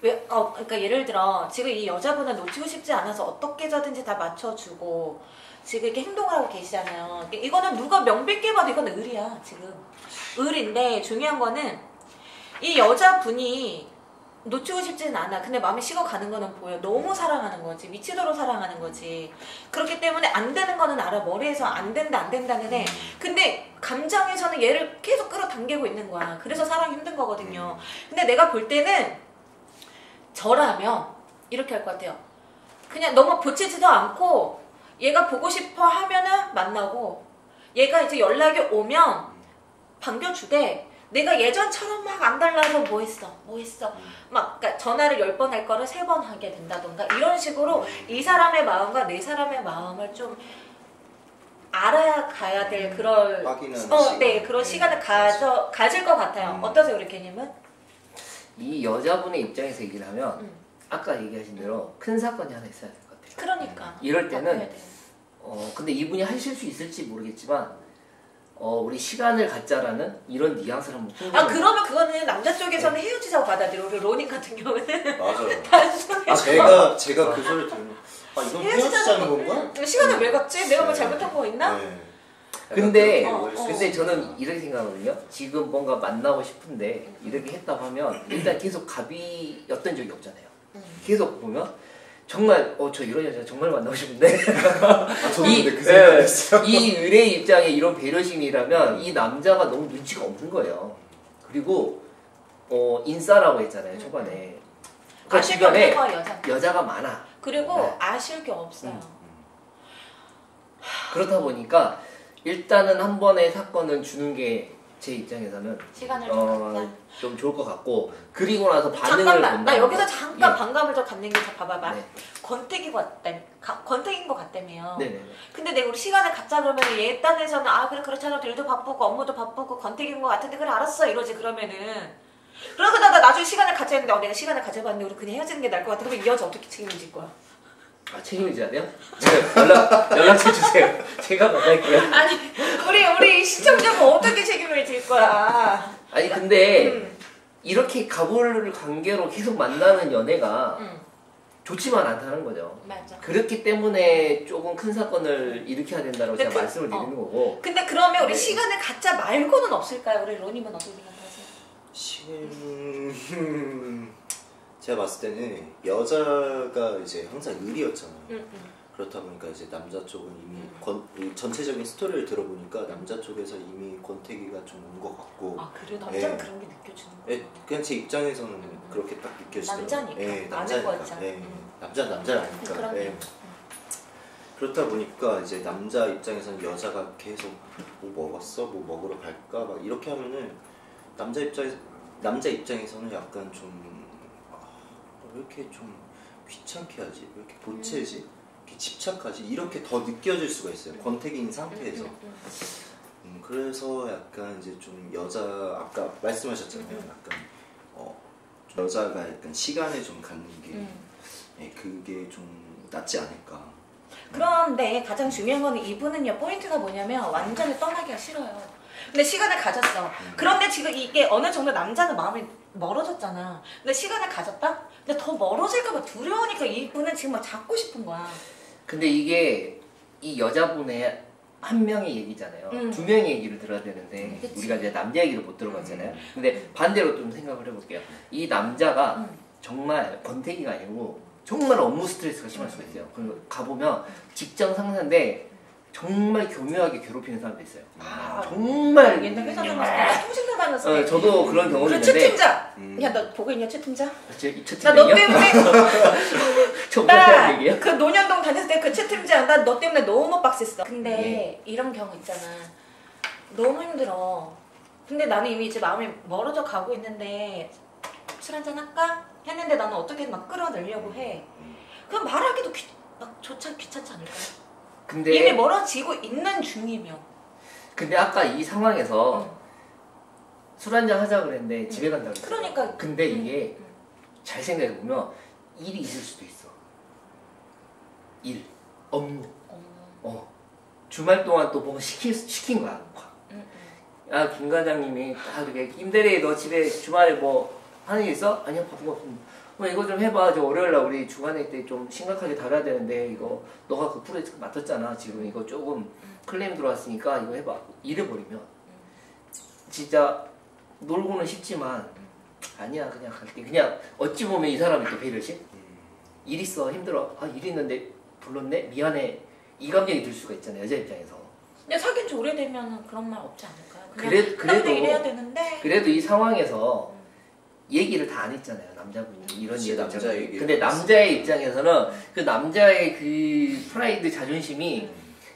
그러니까 예를 들어 지금 이 여자분을 놓치고 싶지 않아서 어떻게 해서든지 다 맞춰주고 지금 이렇게 행동을 하고 계시잖아요. 이거는 누가 명백히 봐도 이건 의리야 지금. 의리인데 중요한 거는 이 여자분이 놓치고 싶지는 않아. 근데 마음이 식어가는 거는 보여. 너무 사랑하는 거지. 미치도록 사랑하는 거지. 그렇기 때문에 안 되는 거는 알아. 머리에서 안 된다는 애. 근데 감정에서는 얘를 계속 끌어당기고 있는 거야. 그래서 사랑이 힘든 거거든요. 근데 내가 볼 때는 저라면 이렇게 할 것 같아요. 그냥 너무 보채지도 않고 얘가 보고 싶어 하면은 만나고 얘가 이제 연락이 오면 반겨주되 내가 예전처럼 막 안 달라서 뭐 했어 막 그러니까 전화를 10번 할 거를 3번 하게 된다던가 이런 식으로 이 사람의 마음과 내 사람의 마음을 좀 알아가야 될 그런 시간. 그런 시간을 가질 것 같아요. 어떠세요 우리 개님은? 이 여자분의 입장에서 얘기를 하면 아까 얘기하신 대로 큰 사건이 하나 있어야 될 것 같아요. 그러니까 이럴 때는 근데 이분이 하실 수 있을지 모르겠지만 우리 시간을 갖자라는 이런 뉘앙스를 한번 풍부하게. 그러면 그거는 남자 쪽에서는 헤어지자고 받아들여. 우리 로닝 같은 경우는 맞아요. 단순히 제가 그 소리를 들으면 이건 헤어지자는 건가? 시간을 왜 갖지? 내가 뭐 잘못한 거 있나? 네. 근데 저는 이렇게 생각하거든요. 지금 뭔가 만나고 싶은데 이렇게 했다고 하면 일단 계속 갑이었던 적이 없잖아요. 계속 보면 정말 저 이런 여자 정말 만나고 싶은데 이 의뢰의 입장에 이런 배려심이라면 이 남자가 너무 눈치가 없는 거예요. 그리고 인싸라고 했잖아요 초반에. 그러니까 아실 게 없는 거야 여자가 많아. 그리고 아실 게 없어요. 그렇다 보니까 일단은 한 번의 사건은 주는 게 제 입장에서는 시간을 좀 좀 좋을 것 같고 그리고 나서 반응을 잠깐만 본다. 나 여기서 잠깐 반감을 좀 갖는 게 봐봐봐. 네. 권태기인 것 같다며. 네네. 근데 내가 우리 시간을 갖자 그러면 얘 딴에서는 그래 그렇잖아 일도 바쁘고 업무도 바쁘고 권태기인 것 같은데 그래 알았어 이러지 그러면은 그러고 나 나중에 시간을 갖자 했는데 내가 시간을 가져봤는데 우리 그냥 헤어지는 게 나을 것 같아. 그러면 이 여자 어떻게 책임질 거야? 책임을 져야 돼요? 연락처 주세요. 제가 받을게요. 아니 우리 시청자가 어떻게 책임을 질 거야? 아니 근데 이렇게 가볼 관계로 계속 만나는 연애가 좋지만 않다는 거죠. 맞아. 그렇기 때문에 조금 큰 사건을 일으켜야 된다고 제가 말씀을 드리는 거고. 근데 그러면 우리 시간을 갖자 말고는 없을까요? 우리 로님은 어떻게 생각하세요? 제가 봤을 때는 여자가 이제 항상 의리였잖아요. 그렇다 보니까 이제 남자 쪽은 이미 전체적인 스토리를 들어보니까 남자 쪽에서 이미 권태기가 좀 온 것 같고. 그래요? 남자는 그런 게 느껴지는 거예요? 그냥 제 입장에서는 그렇게 딱 느껴지더라고요. 남자니까. 남자니까. 남자는 남자라니까. 그렇다 보니까 이제 남자 입장에서는 여자가 계속 뭐 먹었어? 뭐 먹으러 갈까? 막 이렇게 하면은 남자 입장에서는 약간 좀 왜 이렇게 좀 귀찮게 하지? 왜 이렇게 보채지? 이렇게 집착하지? 이렇게 더 느껴질 수가 있어요. 권태기인 상태에서. 그래서 약간 이제 좀 아까 말씀하셨잖아요. 약간 좀 여자가 약간 시간을 좀 갖는 게 그게 좀 낫지 않을까. 그런데 가장 중요한 거는 이분은요 포인트가 뭐냐면 완전히 떠나기가 싫어요. 근데 시간을 가졌어. 그런데 지금 이게 어느 정도 남자는 마음이 멀어졌잖아. 근데 시간을 가졌다? 근데 더 멀어질까봐 두려우니까 이분은 지금 막 잡고 싶은 거야. 근데 이게 이 여자분의 한 명의 얘기잖아요. 두 명의 얘기를 들어야 되는데 우리가 이제 남자 얘기를 못 들어봤잖아요. 근데 반대로 좀 생각을 해볼게요. 이 남자가 정말 권태기가 아니고 정말 업무 스트레스가 심할 수가 있어요. 그리고 가보면 직장 상사인데 정말 교묘하게 괴롭히는 사람도 있어요. 정말 옛날 회사 다녔을 때 통신사 다녔을 때 저도 그런 경험이 있는데. 최 팀장! 야 너 보고 있냐 최 팀장? 최 나 너 팀장이요? 때문에 얘기예요? 그 논현동 다녔을 때 그 최 팀장 나 너 때문에 너무 빡셌어. 근데 이런 경우 있잖아. 너무 힘들어. 근데 나는 이미 이제 마음이 멀어져 가고 있는데 술 한잔 할까? 했는데 나는 어떻게든 막 끌어내려고 해. 그냥 말하기도 막 조차 귀찮지 않을까요? 근데 이미 멀어지고 있는 중이며. 근데 아까 이 상황에서 술 한잔 하자 그랬는데 집에 간다고 했어요. 그러니까. 근데 이게 잘 생각해 보면 일이 있을 수도 있어. 일, 업무. 주말 동안 또 뭔가 시킨 거야. 아, 김 과장님이 딱 이렇게 김대리 너 집에 주말에 뭐 하는 일 있어? 아니요, 바쁜 거 없습니다. 이거 좀 해봐. 저 월요일날 우리 주간회 때 좀 심각하게 다뤄야 되는데 이거 너가 그 프로젝트 맡았잖아. 지금 이거 조금 클레임 들어왔으니까 이거 해봐. 이래버리면 진짜 놀고는 싶지만 아니야 그냥 갈게. 그냥 어찌 보면 이 사람이 또 배려심? 일 있어 힘들어. 아, 일 있는데 불렀네? 미안해. 이 감정이 들 수가 있잖아요. 여자 입장에서. 근데 사귄 지 오래되면 그런 말 없지 않을까요? 그냥 그래도 이래야 되는데. 그래도 이 상황에서 얘기를 다 안 했잖아요. 남자분이 이런 얘기. 남자 얘기. 근데 남자의 입장에서는 그 남자의 그 프라이드 자존심이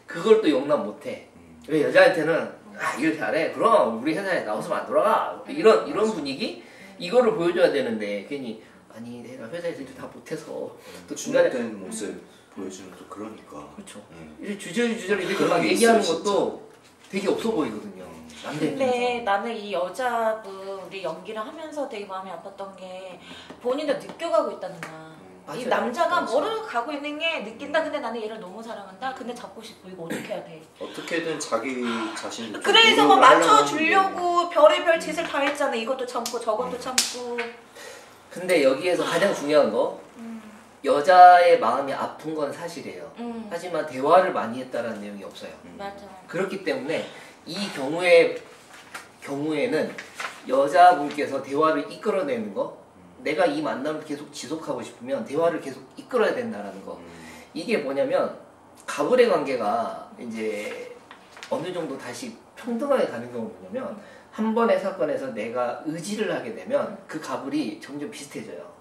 그걸 또 용납 못해. 왜 여자한테는 아, 일 잘해. 그럼 우리 회사에 나와서 안 돌아가. 이런 분위기 이거를 보여줘야 되는데 괜히 아니 내가 회사에서 일 다 못해서 또 중간에 중간된 모습 보여주면 또 그러니까. 그렇죠. 이렇게 주저주저 이렇게 막 게 얘기하는 있어요, 것도 되게 없어 보이거든요. 근데 나는 이 여자분 우리 연기를 하면서 되게 마음이 아팠던 게 본인도 느껴가고 있다는 거야. 이 맞아요. 남자가 맞아. 모르고 가고 있는 게 느낀다. 근데 나는 얘를 너무 사랑한다. 근데 잡고 싶고 이거 어떻게 해야 돼? 어떻게든 자기 자신도 좀 그래서 막 노력을 하려고 맞춰주려고 별의별 짓을 다 했잖아. 이것도 참고 저것도 참고. 근데 여기에서 가장 중요한 거 여자의 마음이 아픈 건 사실이에요. 하지만 대화를 많이 했다는 내용이 없어요. 맞아. 그렇기 때문에 이 경우에는 여자분께서 대화를 이끌어내는 거, 내가 이 만남을 계속 지속하고 싶으면 대화를 계속 이끌어야 된다는 거. 이게 뭐냐면 가불의 관계가 이제 어느 정도 다시 평등하게 가는 경우는 뭐냐면 한 번의 사건에서 내가 의지를 하게 되면 그 가불이 점점 비슷해져요.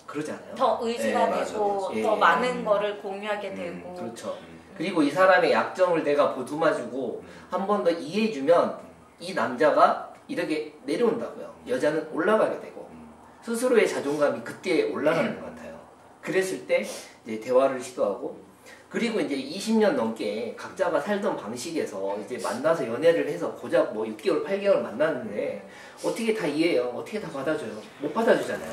그러지 않아요? 더 의지가 네, 되고 맞아. 더 예. 많은 거를 공유하게 되고. 그렇죠. 그리고 이 사람의 약점을 내가 보듬어주고 한 번 더 이해해주면 이 남자가 이렇게 내려온다고요. 여자는 올라가게 되고 스스로의 자존감이 그때 올라가는 것 같아요. 그랬을 때 이제 대화를 시도하고 그리고 이제 20년 넘게 각자가 살던 방식에서 이제 만나서 연애를 해서 고작 뭐 6개월, 8개월 만났는데 어떻게 다 이해해요? 어떻게 다 받아줘요? 못 받아주잖아요.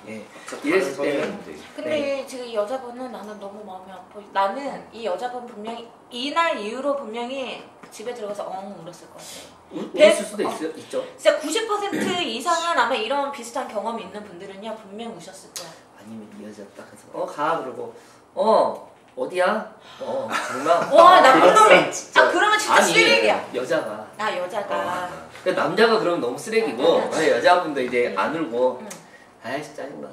예. 이랬을 때는 근데 지금 이 여자분은 나는 너무 마음이 아파. 나는 이 여자분 분명히 이날 이후로 분명히 집에 들어가서 엉 울었을 것 같아요. 울었을 수도 있죠. 진짜 90% 이상은 아마 이런 비슷한 경험이 있는 분들은요 분명 우셨을 거야. 아니면 이 여자 딱 해서 가 그러고 어디야? 정말 와 나쁜 놈이. 진짜. 그러면 진짜 아니, 쓰레기야. 여자가 나 여자가. 근데 남자가 그러면 너무 쓰레기고 만약 여자분도 이제 안 울고 아이씨 짜증나.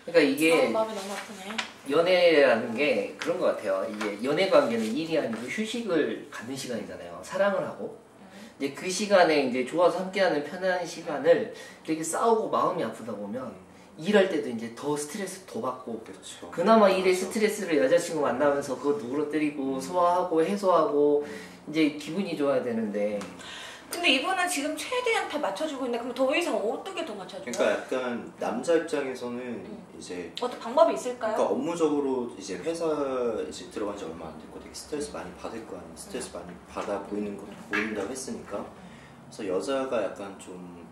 그러니까 이게 마음이 너무 아프네. 연애라는 게 그런 것 같아요. 이게 연애 관계는 일이 아니고 휴식을 갖는 시간이잖아요. 사랑을 하고 이제 그 시간에 이제 좋아서 함께하는 편한 시간을 이렇게 싸우고 마음이 아프다 보면 일할 때도 이제 더 스트레스 더 받고 그렇죠. 그나마 일의 스트레스를 여자친구 만나면서 그거 누그러뜨리고 소화하고 해소하고 이제 기분이 좋아야 되는데 근데 이분은 지금 최대한 다 맞춰주고 있는데 그럼 더 이상 어떻게 더 맞춰줘요? 그러니까 약간 남자 입장에서는 이제 어떤 방법이 있을까요? 그러니까 업무적으로 이제 회사 이제 들어간 지 얼마 안 됐고 되게 스트레스 많이 받을 거 아니에요. 스트레스 많이 받아 보이는 것도 보인다고 했으니까 그래서 여자가 약간 좀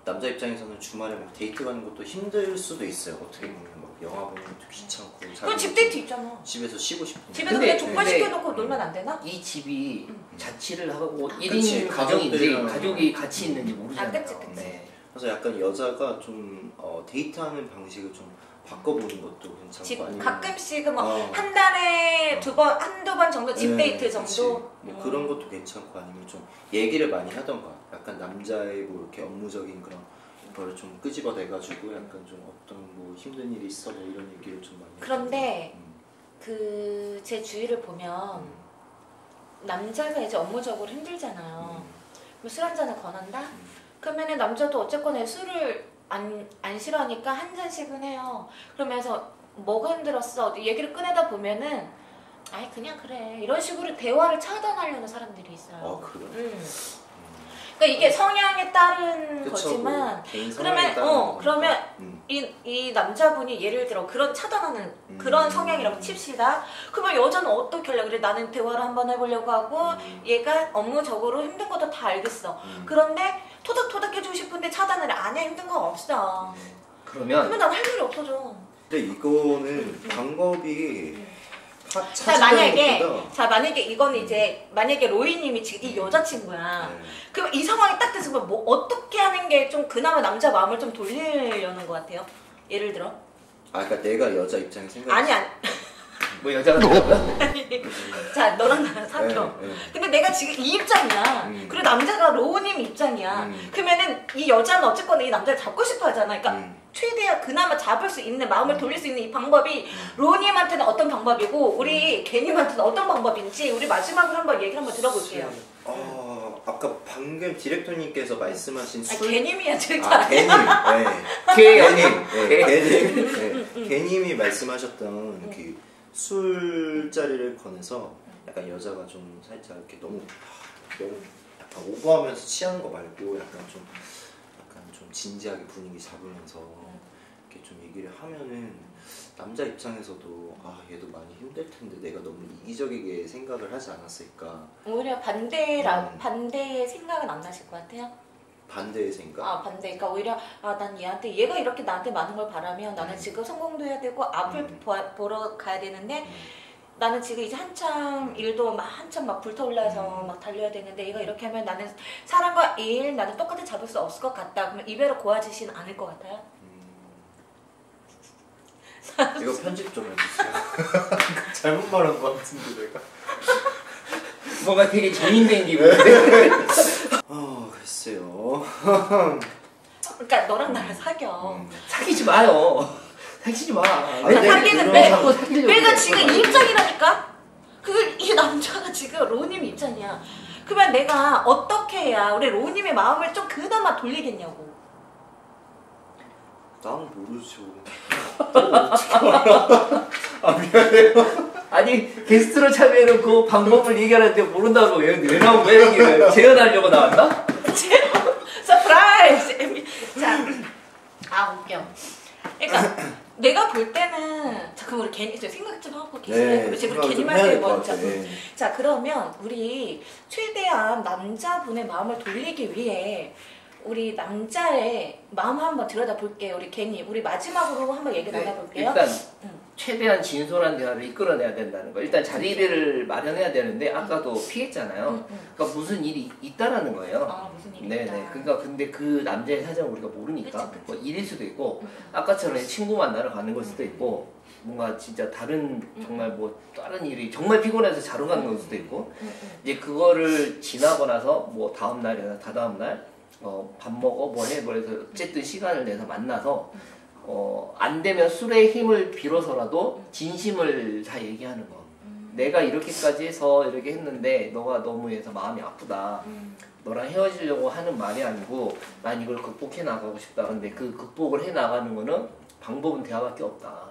남자 입장에서는 주말에 막 데이트 가는 것도 힘들 수도 있어요. 어떻게 보면 막 영화 보는 것도 귀찮고 그건 집 데이트 있잖아. 집에서 쉬고 싶은 집에서 근데- 그냥 족발 근데- 시켜놓고 놀면 안 되나? 이 집이 자취를 하고 그치, 1인 가정인지 가족들이랑- 가족이 같이 있는지 모르잖아요. 그치, 그치. 네. 그래서 약간 여자가 좀 데이트하는 방식을 좀 바꿔보는 것도 괜찮고 집 아니면 가끔씩은 뭐 어. 한 달에 한두 번 정도 집 네, 데이트 그치. 정도? 뭐 그런 것도 괜찮고 아니면 좀 얘기를 많이 하던가 약간 남자의 뭐 이렇게 업무적인 그런 거를 좀 끄집어내가지고 약간 좀 어떤 뭐 힘든 일이 있어 뭐 이런 얘기를 좀 많이 그런데 하던가. 그 제 주위를 보면 남자가 이제 업무적으로 힘들잖아요. 그럼 술 한 잔을 권한다? 그러면은 남자도 어쨌거나 술을 안 싫어하니까 한 잔씩은 해요. 그러면서 뭐가 힘들었어? 얘기를 꺼내다 보면은 아이 그냥 그래 이런 식으로 대화를 차단하려는 사람들이 있어요. 그래요? 그러니까 그러니까 이게 성향에 따른 그쵸, 거지만 개인 성향에 그러면 따른 그러면 거니까. 이 남자분이 예를 들어 그런 차단하는 그런 성향이라고 칩시다. 그러면 여자는 어떻게 하려고 그래? 나는 대화를 한번 해보려고 하고 얘가 업무적으로 힘든 것도 다 알겠어. 그런데 토닥토닥 해주고 싶은데 차단을 안 해. 힘든 거 없어. 그러면 그러면 난 할 말이 없어져. 근데 이거는 방법이 자 만약에 이거는 이제 만약에 로이님이 지금 이 여자친구야. 네. 그럼 이 상황이 딱 됐을 때 뭐 어떻게 하는 게 좀 그나마 남자 마음을 좀 돌리려는 것 같아요? 예를 들어? 아 그러니까 내가 여자 입장에 생각. 아니 뭐 여자가 되고요? 자 너랑 나랑 사겨. 네. 근데 내가 지금 이 입장이야. 그리고 남자가 로우님 입장이야. 그러면은 이 여자는 어쨌거나 이 남자를 잡고 싶어 하잖아. 그러니까 최대한 그나마 잡을 수 있는 마음을 돌릴 수 있는 이 방법이 로우님한테는 어떤 방법이고 우리 개님한테는 어떤 방법인지 우리 마지막으로 한번 얘기를 한번 들어볼게요. 아까 방금 디렉터님께서 말씀하신 술. 개님이야 진짜. 아 개님. 개님. 개님. 개님이 말씀하셨던 그 술자리를 권해서 약간 여자가 좀 살짝 이렇게 너무 약간 오버하면서 취하는 거 말고 약간 좀 진지하게 분위기 잡으면서 이렇게 좀 얘기를 하면은 남자 입장에서도 아 얘도 많이 힘들 텐데 내가 너무 이기적이게 생각을 하지 않았을까. 오히려 반대의 생각은 안 나실 것 같아요? 반대의 생각? 반대. 그러니까 오히려 난 얘가 이렇게 나한테 많은 걸 바라면 나는 지금 성공도 해야 되고 앞을 보러 가야 되는데 나는 지금 이제 한참 일도 한참 막 불타올라서 막 달려야 되는데 얘가 이렇게 하면 나는 사람과 일 나는 똑같이 잡을 수 없을 것 같다. 그러면 이별을 고하지시는 않을 것 같아요? 이거 편집 좀 해주세요. 잘못 말한 것 같은데 내가. 뭔가 되게 재밌는 기분인데. 글쎄요. 그러니까 너랑 나랑 사겨. 사귀지 마요. 사귀지 마. 사귀는데 자꾸 사귀려고 내가 그래. 지금 이 입장이라니까? 이 남자가 지금 로우님 입장이야. 그러면 내가 어떻게 해야 우리 로우님의 마음을 좀 그나마 돌리겠냐고. 난 모르죠. 미안해요. 아니 게스트로 참여해놓고 방법을 얘기하는데 모른다고 왜 얘기를 재현하려고 나왔나? 서프라이즈! 웃겨. 그러니까 내가 볼 때는 그럼 우리 괜히 생각 좀 하고 계시네. 우리 지금 개님한테 먼저. 자 그러면 우리 최대한 남자분의 마음을 돌리기 위해 우리 남자의 마음 한번 들여다볼게요. 우리 개님. 우리 마지막으로 한번 얘기 나눠볼게요. 일단 최대한 진솔한 대화를 이끌어내야 된다는 거. 일단 자리를 마련해야 되는데 아까도 피했잖아요. 그러니까 무슨 일이 있다라는 거예요. 무슨 일이 네네. 있다. 그러니까 근데 그 남자의 사정을 우리가 모르니까 그치. 뭐 일일 수도 있고 아까처럼 친구 만나러 가는 걸 수도 있고 뭔가 진짜 다른 정말 뭐 다른 일이 정말 피곤해서 자러 가는 걸 수도 있고 이제 그거를 지나고 나서 뭐 다음 날이나 다다음 날 밥 먹어 뭐 해 뭐 해서 어쨌든 시간을 내서 만나서 안 되면 술의 힘을 빌어서라도 진심을 다 얘기하는 거. 내가 이렇게까지 해서 이렇게 했는데 너가 너무 해서 마음이 아프다. 너랑 헤어지려고 하는 말이 아니고 난 이걸 극복해 나가고 싶다. 근데 그 극복을 해 나가는 거는 방법은 대화밖에 없다.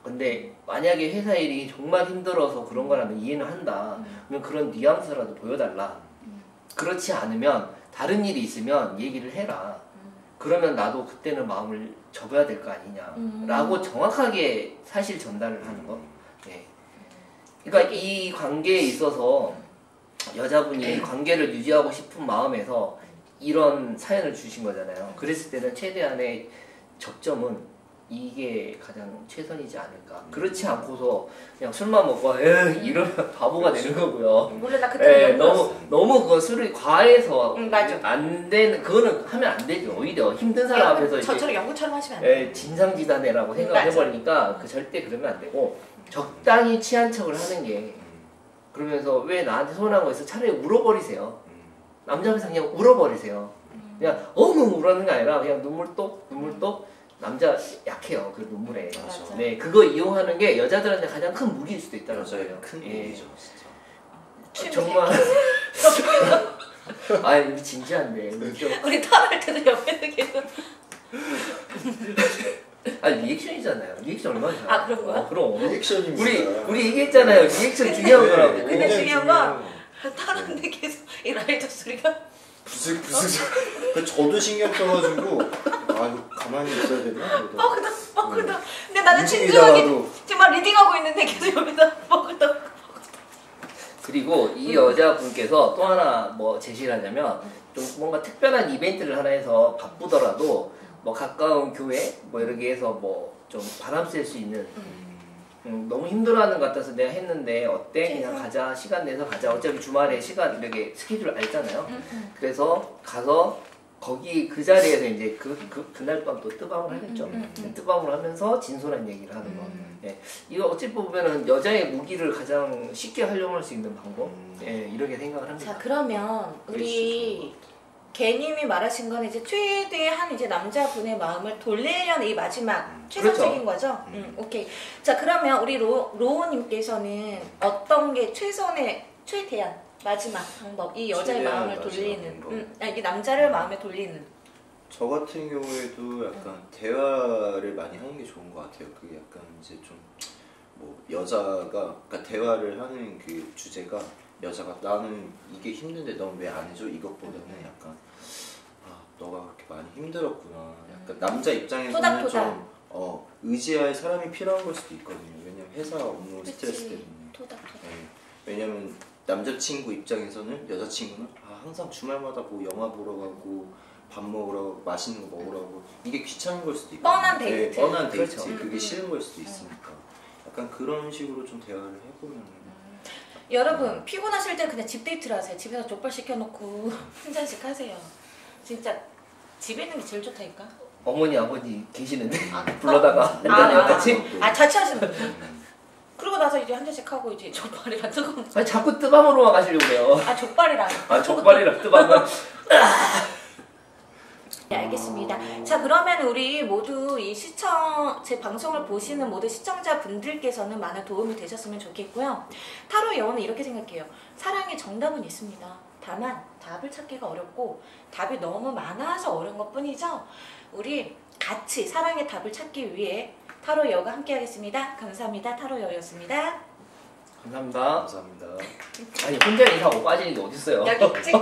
근데 만약에 회사 일이 정말 힘들어서 그런 거라면 이해는 한다. 그러면 그런 뉘앙스라도 보여달라. 그렇지 않으면 다른 일이 있으면 얘기를 해라. 그러면 나도 그때는 마음을 접어야 될 거 아니냐 라고 정확하게 사실 전달을 하는 거. 네. 그러니까 이 관계에 있어서 여자분이 관계를 유지하고 싶은 마음에서 이런 사연을 주신 거잖아요. 그랬을 때는 최대한의 접점은 이게 가장 최선이지 않을까. 그렇지 않고서 그냥 술만 먹고 이러면 바보가 되는 거고요. 원래 나 그때 너무 그거 술이 과해서 맞아. 안 되는 그거는 하면 안 되죠. 오히려 힘든 사람 앞에서 저처럼 연구처럼 하시면 안 돼요. 진상지단해라고 생각해버리니까 절대 그러면 안 되고 적당히 취한 척을 하는 게. 그러면서 왜 나한테 서운한 거 있어? 차라리 울어버리세요. 남자 앞에서 그냥 울어버리세요. 그냥 엉엉 울었는 게 아니라 그냥 눈물 똑. 남자 약해요 그 눈물에. 맞아. 네 그거 이용하는 게 여자들한테 가장 큰 무기일 수도 있다는 맞아요. 거예요. 큰 무기죠 진짜. 정말. 우리 진지한데 우리 탈할 때도 옆에서 계속 리액션이잖아요. 리액션 얼마나 잘해. 그런 거야? 그럼 리액션입니다. 우리 얘기했잖아요. 리액션 중요한 거라고. 근데 중요한 건 탈하는데 계속 이 라이터 소리가 부슥. 저도 신경 써가지고 아 가만히 있어야 되나? 뻐그덕. 근데 나는 진중하게 정말 리딩하고 있는데 계속 여기다 뻐그덕. 그리고 이 여자분께서 또 하나 뭐 제시를 하자면 좀 뭔가 특별한 이벤트를 하나 해서 바쁘더라도 뭐 가까운 교회 뭐 이렇게 해서 뭐 좀 바람 쐴 수 있는 너무 힘들어하는 것 같아서 내가 했는데 어때? 그냥 가자. 시간 내서 가자. 어차피 주말에 시간 이렇게 스케줄 알잖아요. 그래서 가서 거기 그 자리에서 이제 그날 밤 또 뜨밤을 하겠죠. 뜨밤을 하면서 진솔한 얘기를 하는 거. 예. 이거 어찌 보면은 여자의 무기를 가장 쉽게 활용할 수 있는 방법. 예, 이렇게 생각을 합니다. 자, 그러면 우리 개님이 말하신 건 이제 최대한 이제 남자분의 마음을 돌리려는 이 마지막 최선책인 거죠? 오케이. 자, 그러면 우리 로우님께서는 어떤 게 최대한 마지막 방법, 이 여자의 마음을 돌리는, 이 남자를 마음에 돌리는. 저 같은 경우에도 약간 대화를 많이 하는 게 좋은 것 같아요. 그게 약간 이제 좀 뭐 여자가 그러니까 대화를 하는 그 주제가 여자가 나는 이게 힘든데 넌 왜 안 해줘? 이것보다는 약간 아 너가 그렇게 많이 힘들었구나. 약간 남자 입장에서는 토닥토닥. 좀 의지할 사람이 필요한 걸 수도 있거든요. 왜냐면 회사 업무 그치. 스트레스 때문에. 토닥토닥. 네. 왜냐면 남자친구 입장에서는 여자친구는 항상 주말마다 뭐 영화 보러 가고 밥 먹으러 가고 맛있는 거 먹으러 가고 이게 귀찮은 걸 수도 있고 뻔한 데이트. 네, 뻔한 데이트. 그렇죠. 그게 싫은 걸 수도 있으니까 약간 그런 식으로 좀 대화를 해보면 여러분 피곤하실 때 그냥 집 데이트를 하세요. 집에서 족발 시켜놓고 한 잔씩 하세요. 진짜 집에 있는 게 제일 좋다니까. 어머니 아버지 계시는데 아, 불러다가 한잔 같이. 자취하시는 분들. 그러고 나서 이제 한 잔씩 하고 이제 족발이랑 뜨거운. 아니 자꾸 뜨밤으로만 가시려고 그래요. 족발이랑. 족발이랑 뜨밤은. 네, 알겠습니다. 자, 그러면 우리 모두 제 방송을 보시는 모든 시청자분들께서는 많은 도움이 되셨으면 좋겠고요. 타로 여원은 이렇게 생각해요. 사랑에 정답은 있습니다. 다만 답을 찾기가 어렵고 답이 너무 많아서 어려운 것 뿐이죠. 우리 같이 사랑의 답을 찾기 위해 타로 여가 함께 하겠습니다. 감사합니다. 타로 여였습니다. 감사합니다. 감사합니다. 아니 혼자 인사하고 빠지는 게 어딨어요. 여기 있지?